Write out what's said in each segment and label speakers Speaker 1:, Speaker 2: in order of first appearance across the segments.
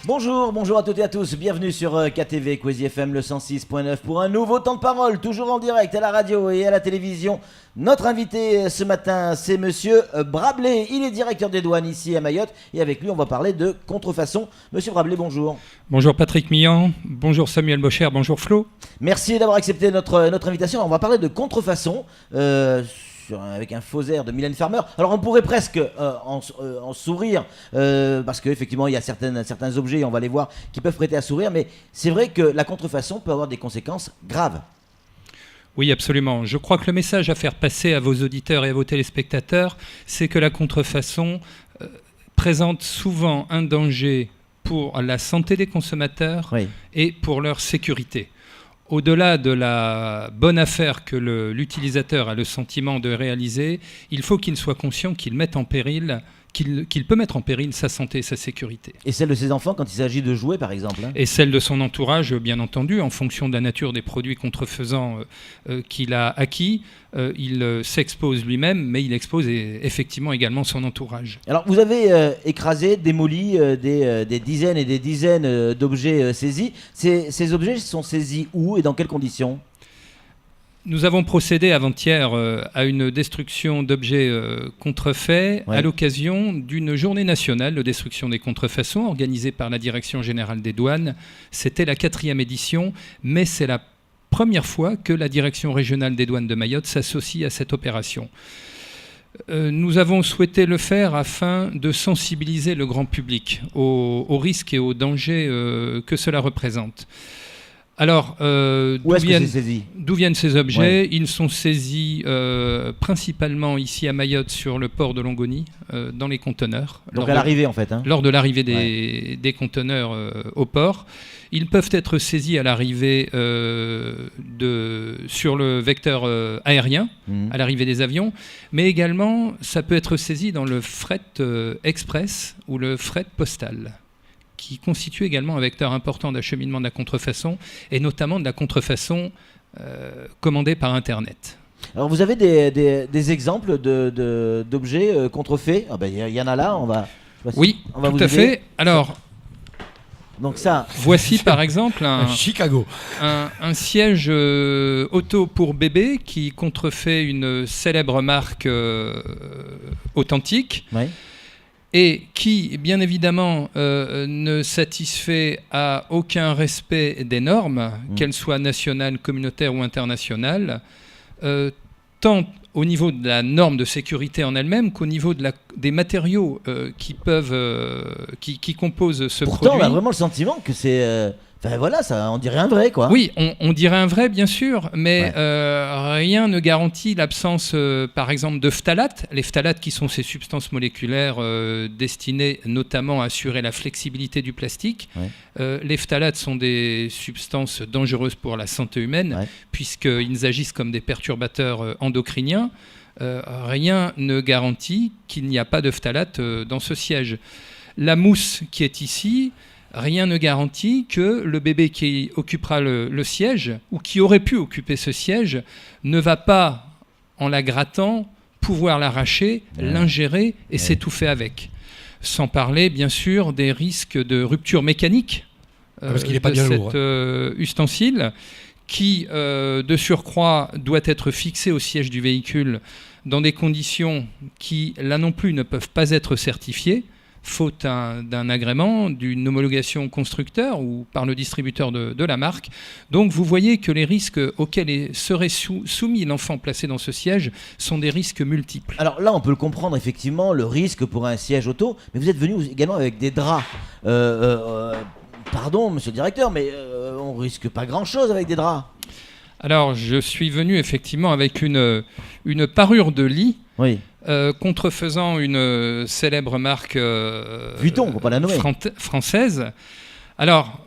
Speaker 1: Bonjour à toutes et à tous, bienvenue sur KTV, Kwezi FM le 106.9 pour un nouveau temps de parole, toujours en direct à la radio et à la télévision. Notre invité ce matin, c'est monsieur Brablé, il est directeur des douanes ici à Mayotte et avec lui on va parler de contrefaçon. Monsieur Brablé, bonjour.
Speaker 2: Bonjour Patrick Millan, bonjour Samuel Bocher, bonjour Flo.
Speaker 1: Merci d'avoir accepté notre invitation. On va parler de contrefaçon. Avec un faux air de Mylène Farmer. Alors on pourrait presque en sourire parce qu'effectivement il y a certains objets, on va les voir, qui peuvent prêter à sourire, mais c'est vrai que la contrefaçon peut avoir des conséquences graves.
Speaker 2: Oui, absolument. Je crois que le message à faire passer à vos auditeurs et à vos téléspectateurs, c'est que la contrefaçon présente souvent un danger pour la santé des consommateurs et pour leur sécurité. Au-delà de la bonne affaire que l'utilisateur a le sentiment de réaliser, il faut qu'il soit conscient qu'il peut mettre en péril sa santé et sa sécurité.
Speaker 1: Et celle de ses enfants quand il s'agit de jouer par exemple.
Speaker 2: Et celle de son entourage, bien entendu, en fonction de la nature des produits contrefaisants qu'il a acquis. Il s'expose lui-même, mais il expose effectivement également son entourage.
Speaker 1: Alors vous avez écrasé, démoli des dizaines et des dizaines d'objets saisis. Ces objets sont saisis où et dans quelles conditions ?
Speaker 2: Nous avons procédé avant-hier à une destruction d'objets contrefaits à l'occasion d'une journée nationale de destruction des contrefaçons organisée par la Direction générale des douanes. C'était la 4e édition, mais c'est la première fois que la Direction régionale des douanes de Mayotte s'associe à cette opération. Nous avons souhaité le faire afin de sensibiliser le grand public aux risques et aux dangers que cela représente. Alors, d'où viennent ces objets ? Ils sont saisis principalement ici à Mayotte sur le port de Longoni, dans les conteneurs.
Speaker 1: Donc à l'arrivée en fait.
Speaker 2: Lors de l'arrivée des conteneurs au port. Ils peuvent être saisis à l'arrivée sur le vecteur aérien, à l'arrivée des avions, mais également ça peut être saisi dans le fret express ou le fret postal, qui constitue également un vecteur important d'acheminement de la contrefaçon, et notamment de la contrefaçon commandée par Internet.
Speaker 1: Alors vous avez des exemples d'objets contrefaits ? Il y en a là,
Speaker 2: Oui, tout à fait. Alors,
Speaker 1: donc ça...
Speaker 2: voici par exemple
Speaker 3: Chicago.
Speaker 2: un siège auto pour bébé qui contrefait une célèbre marque authentique. Et qui, bien évidemment, ne satisfait à aucun respect des normes, qu'elles soient nationales, communautaires ou internationales, tant au niveau de la norme de sécurité en elle-même qu'au niveau des matériaux qui composent ce produit.
Speaker 1: Pourtant, on a vraiment le sentiment que c'est... ça, on dirait un vrai, quoi.
Speaker 2: Oui, on dirait un vrai, bien sûr, mais rien ne garantit l'absence, par exemple, de phtalates. Les phtalates qui sont ces substances moléculaires destinées notamment à assurer la flexibilité du plastique. Les phtalates sont des substances dangereuses pour la santé humaine, puisqu'ils agissent comme des perturbateurs endocriniens. Rien ne garantit qu'il n'y a pas de phtalates dans ce siège. La mousse qui est ici... Rien ne garantit que le bébé qui occupera le siège, ou qui aurait pu occuper ce siège, ne va pas, en la grattant, pouvoir l'arracher, l'ingérer et s'étouffer avec. Sans parler, bien sûr, des risques de rupture mécanique
Speaker 3: parce qu'il est pas bien lourd,
Speaker 2: cet ustensile, qui, de surcroît, doit être fixé au siège du véhicule dans des conditions qui, là non plus, ne peuvent pas être certifiées, faute d'un agrément, d'une homologation constructeur ou par le distributeur de la marque. Donc vous voyez que les risques auxquels serait soumis l'enfant placé dans ce siège sont des risques multiples.
Speaker 1: Alors là, on peut le comprendre, effectivement, le risque pour un siège auto, mais vous êtes venu également avec des draps. Pardon, monsieur le directeur, mais on risque pas grand-chose avec des draps.
Speaker 2: Alors, je suis venu effectivement avec une parure de lit. Contrefaisant une célèbre marque
Speaker 1: Vuitton, pour pas la nommer,
Speaker 2: française. Alors,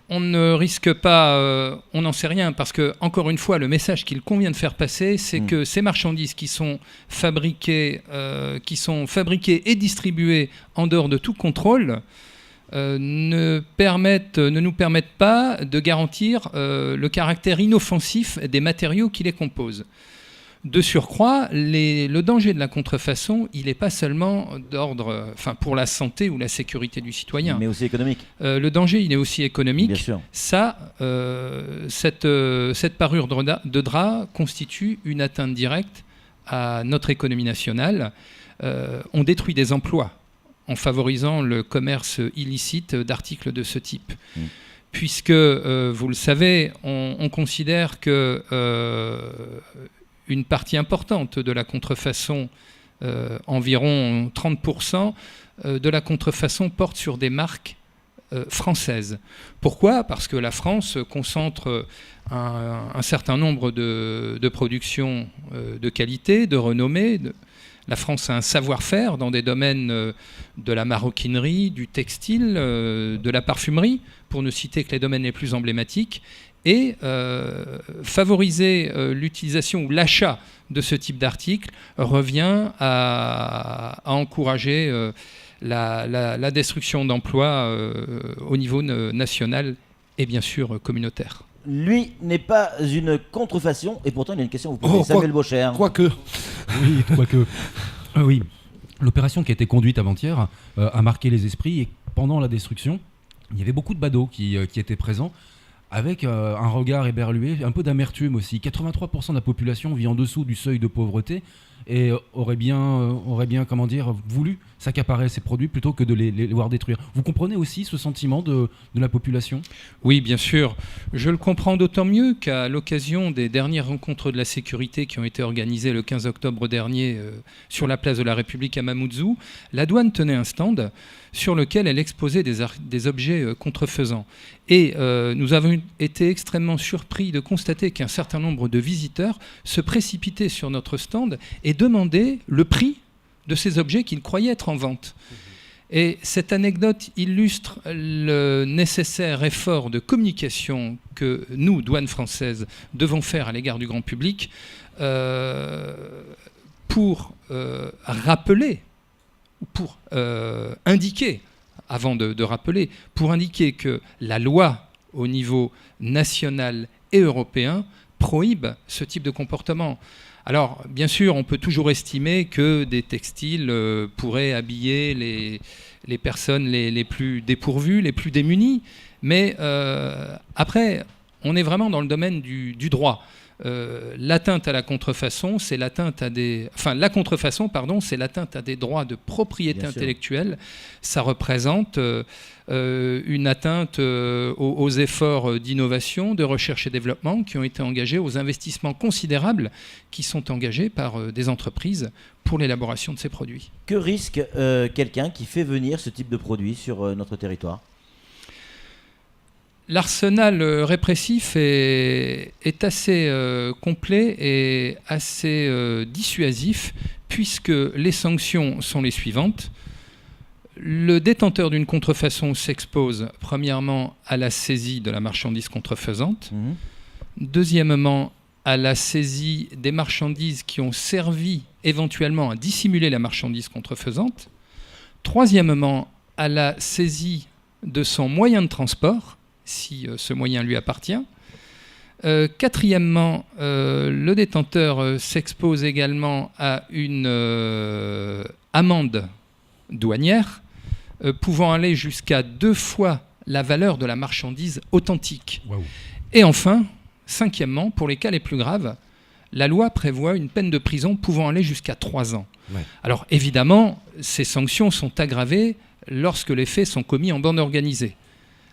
Speaker 2: on ne risque pas, on n'en sait rien, parce que, encore une fois, le message qu'il convient de faire passer, c'est que ces marchandises qui sont fabriquées et distribuées en dehors de tout contrôle ne nous permettent pas de garantir le caractère inoffensif des matériaux qui les composent. De surcroît, le danger de la contrefaçon, il n'est pas seulement d'ordre, pour la santé ou la sécurité du citoyen.
Speaker 1: Mais aussi économique.
Speaker 2: Le danger, il est aussi économique.
Speaker 1: Bien sûr.
Speaker 2: Cette parure de drap constitue une atteinte directe à notre économie nationale. On détruit des emplois en favorisant le commerce illicite d'articles de ce type. Puisque, vous le savez, on considère que une partie importante de la contrefaçon, environ 30%, de la contrefaçon porte sur des marques françaises. Pourquoi ? Parce que la France concentre un certain nombre de productions de qualité, de renommée. La France a un savoir-faire dans des domaines de la maroquinerie, du textile, de la parfumerie, pour ne citer que les domaines les plus emblématiques. Et favoriser l'utilisation ou l'achat de ce type d'article revient à encourager la destruction d'emplois au niveau national et bien sûr communautaire.
Speaker 1: Lui n'est pas une contrefaçon, et pourtant il y a une question à vous poser. Samuel Bocher.
Speaker 3: Quoique.
Speaker 4: Oui, quoique. Oui. L'opération qui a été conduite avant-hier a marqué les esprits, et pendant la destruction, il y avait beaucoup de badauds qui étaient présents, avec un regard éberlué, un peu d'amertume aussi. 83% de la population vit en dessous du seuil de pauvreté et aurait bien voulu s'accaparer ces produits plutôt que de les voir détruire. Vous comprenez aussi ce sentiment de la population ?
Speaker 2: Oui, bien sûr. Je le comprends d'autant mieux qu'à l'occasion des dernières rencontres de la sécurité qui ont été organisées le 15 octobre dernier sur la place de la République à Mamoudzou, la douane tenait un stand sur lequel elle exposait des objets contrefaisants. Et nous avons été extrêmement surpris de constater qu'un certain nombre de visiteurs se précipitaient sur notre stand et demandaient le prix de ces objets qu'ils croyaient être en vente. Et cette anecdote illustre le nécessaire effort de communication que nous, douane française, devons faire à l'égard du grand public pour rappeler, pour indiquer, avant de rappeler, pour indiquer que la loi au niveau national et européen prohibe ce type de comportement. Alors, bien sûr, on peut toujours estimer que des textiles pourraient habiller les personnes les plus dépourvues, les plus démunies, mais après, on est vraiment dans le domaine du droit. L'atteinte à la contrefaçon, c'est l'atteinte à des... Enfin, la contrefaçon, pardon, c'est l'atteinte à des droits de propriété intellectuelle. Ça représente une atteinte aux efforts d'innovation, de recherche et développement qui ont été engagés, aux investissements considérables qui sont engagés par des entreprises pour l'élaboration de ces produits.
Speaker 1: Que risque quelqu'un qui fait venir ce type de produit sur notre territoire ?
Speaker 2: L'arsenal répressif est assez complet et assez dissuasif, puisque les sanctions sont les suivantes. Le détenteur d'une contrefaçon s'expose premièrement à la saisie de la marchandise contrefaisante, deuxièmement à la saisie des marchandises qui ont servi éventuellement à dissimuler la marchandise contrefaisante, troisièmement à la saisie de son moyen de transport, si ce moyen lui appartient. Quatrièmement, le détenteur s'expose également à une amende douanière pouvant aller jusqu'à 2 fois la valeur de la marchandise authentique.
Speaker 3: Wow.
Speaker 2: Et enfin, cinquièmement, pour les cas les plus graves, la loi prévoit une peine de prison pouvant aller jusqu'à 3 ans.
Speaker 3: Ouais.
Speaker 2: Alors évidemment, ces sanctions sont aggravées lorsque les faits sont commis en bande organisée.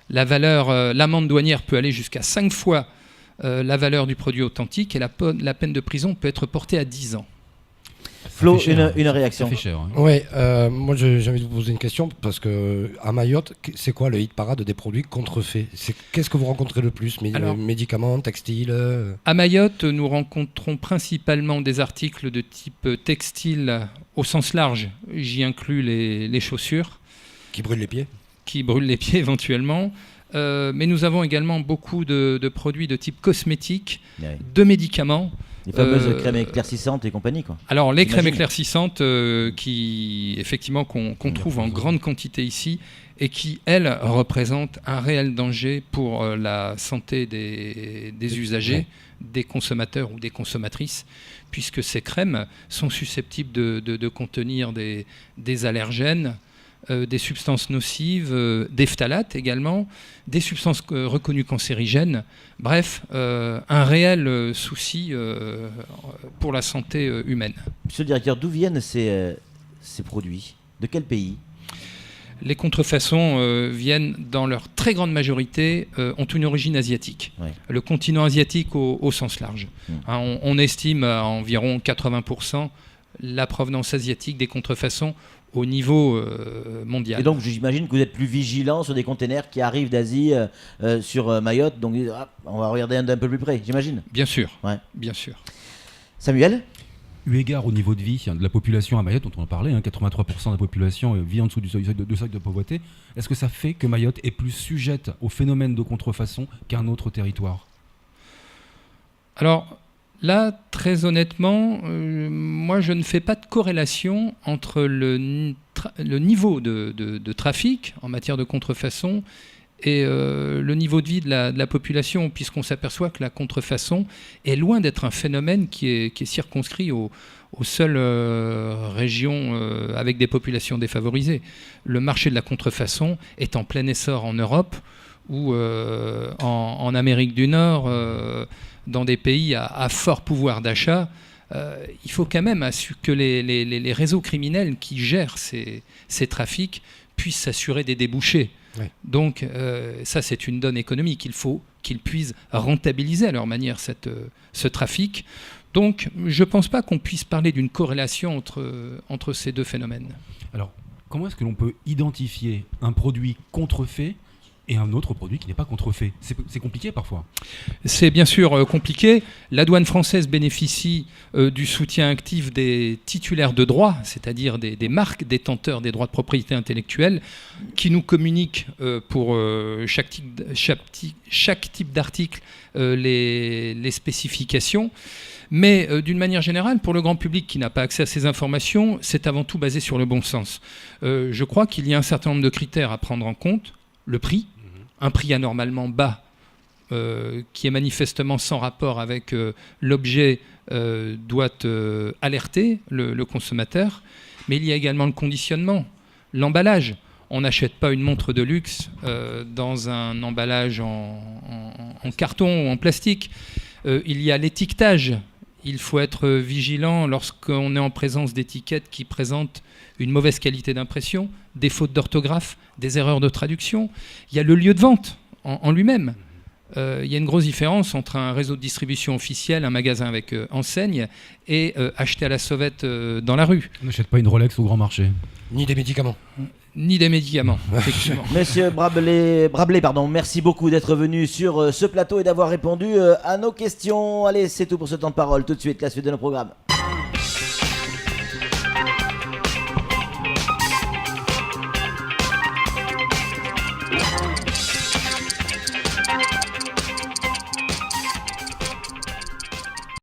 Speaker 2: L'amende douanière peut aller jusqu'à 5 fois la valeur du produit authentique et la peine de prison peut être portée à 10 ans.
Speaker 1: Flo, une réaction.
Speaker 4: Ça fait cher. Hein.
Speaker 3: Ouais, moi j'ai envie de vous poser une question parce que à Mayotte, c'est quoi le hit parade des produits contrefaits ? Qu'est-ce que vous rencontrez le plus ? Médicaments, textiles
Speaker 2: À Mayotte, nous rencontrons principalement des articles de type textile au sens large. J'y inclus les chaussures.
Speaker 3: Qui brûlent les pieds ?
Speaker 2: Qui brûlent les pieds éventuellement. Mais nous avons également beaucoup de produits de type cosmétique,
Speaker 1: Oui.
Speaker 2: de médicaments,
Speaker 1: Les fameuses crèmes éclaircissantes et compagnie, quoi.
Speaker 2: Alors, les crèmes
Speaker 1: J'imagine.
Speaker 2: éclaircissantes qui, effectivement, qu'on trouve en grande quantité ici et qui, elles, représentent un réel danger pour la santé des usagers, des consommateurs ou des consommatrices, puisque ces crèmes sont susceptibles de contenir des allergènes, des substances nocives, des phtalates également, des substances reconnues cancérigènes. Bref, un réel souci pour la santé humaine.
Speaker 1: Monsieur le directeur, d'où viennent ces produits? De quel pays?
Speaker 2: Les contrefaçons viennent, dans leur très grande majorité, ont une origine asiatique.
Speaker 1: Ouais.
Speaker 2: Le continent asiatique au sens large. Hein, on estime à environ 80% la provenance asiatique des contrefaçons au niveau mondial.
Speaker 1: Et donc j'imagine que vous êtes plus vigilant sur des containers qui arrivent d'Asie sur Mayotte, donc on va regarder d'un peu plus près, j'imagine.
Speaker 2: Bien sûr,
Speaker 1: Ouais.
Speaker 2: bien sûr.
Speaker 1: Samuel?
Speaker 4: Eu égard au niveau de vie de la population à Mayotte, dont on en parlait, 83% de la population vit en dessous du seuil de pauvreté, est-ce que ça fait que Mayotte est plus sujette au phénomène de contrefaçon qu'un autre territoire?
Speaker 2: Alors là, très honnêtement, moi je ne fais pas de corrélation entre le niveau de trafic en matière de contrefaçon et le niveau de vie de la population, puisqu'on s'aperçoit que la contrefaçon est loin d'être un phénomène qui est circonscrit aux seules régions avec des populations défavorisées. Le marché de la contrefaçon est en plein essor en Europe ou en Amérique du Nord, dans des pays à fort pouvoir d'achat. Il faut quand même que les réseaux criminels qui gèrent ces trafics puissent s'assurer des débouchés.
Speaker 3: Oui.
Speaker 2: Donc ça, c'est une donne économique. Il faut qu'ils puissent rentabiliser à leur manière ce trafic. Donc je ne pense pas qu'on puisse parler d'une corrélation entre ces deux phénomènes.
Speaker 4: Alors, comment est-ce que l'on peut identifier un produit contrefait et un autre produit qui n'est pas contrefait? C'est compliqué parfois.
Speaker 2: C'est bien sûr compliqué. La douane française bénéficie du soutien actif des titulaires de droits, c'est-à-dire des marques détenteurs des droits de propriété intellectuelle, qui nous communiquent pour chaque type d'article les spécifications. Mais d'une manière générale, pour le grand public qui n'a pas accès à ces informations, c'est avant tout basé sur le bon sens. Je crois qu'il y a un certain nombre de critères à prendre en compte. Le prix, un prix anormalement bas, qui est manifestement sans rapport avec l'objet, doit alerter le consommateur. Mais il y a également le conditionnement, l'emballage. On n'achète pas une montre de luxe dans un emballage en carton ou en plastique. Il y a l'étiquetage. Il faut être vigilant lorsqu'on est en présence d'étiquettes qui présentent une mauvaise qualité d'impression, des fautes d'orthographe, des erreurs de traduction. Il y a le lieu de vente en lui-même. Il y a une grosse différence entre un réseau de distribution officiel, un magasin avec enseigne, et acheter à la sauvette dans la rue.
Speaker 4: On n'achète pas une Rolex au grand marché.
Speaker 3: Ni des médicaments.
Speaker 2: Ni des médicaments, effectivement.
Speaker 1: Monsieur Brablé, merci beaucoup d'être venu sur ce plateau et d'avoir répondu à nos questions. Allez, c'est tout pour ce temps de parole. Tout de suite, la suite de nos programmes.